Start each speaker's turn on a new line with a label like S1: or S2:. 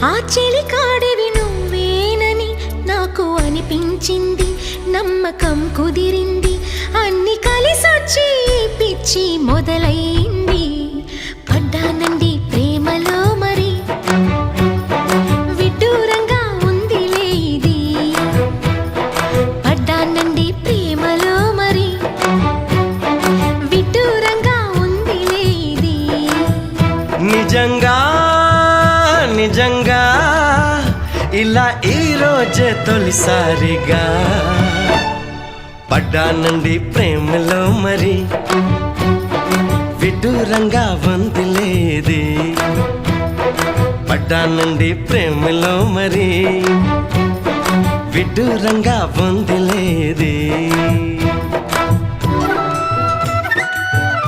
S1: ఆ చెలికాడివి నువ్వేనని నాకు అనిపించింది, నమ్మకం కుదిరింది, అన్ని కలిసొచ్చి పిచ్చి మొదలైంది. పడ్డానండి ప్రేమలో మరి, విడ్డూరంగా ఉందిలే ఇది. పడ్డానండి ప్రేమలో మరి, విడ్డూరంగా ఉందిలే ఇది.
S2: నిజంగా నిజంగా ఇలా ఈ రోజే తొలిసారిగా పడ్డానండి ప్రేమలో మరి, విడ్డూరంగా వందిలేది. పడ్డానండి ప్రేమలో మరి, విడ్డూరంగా వందిలేది.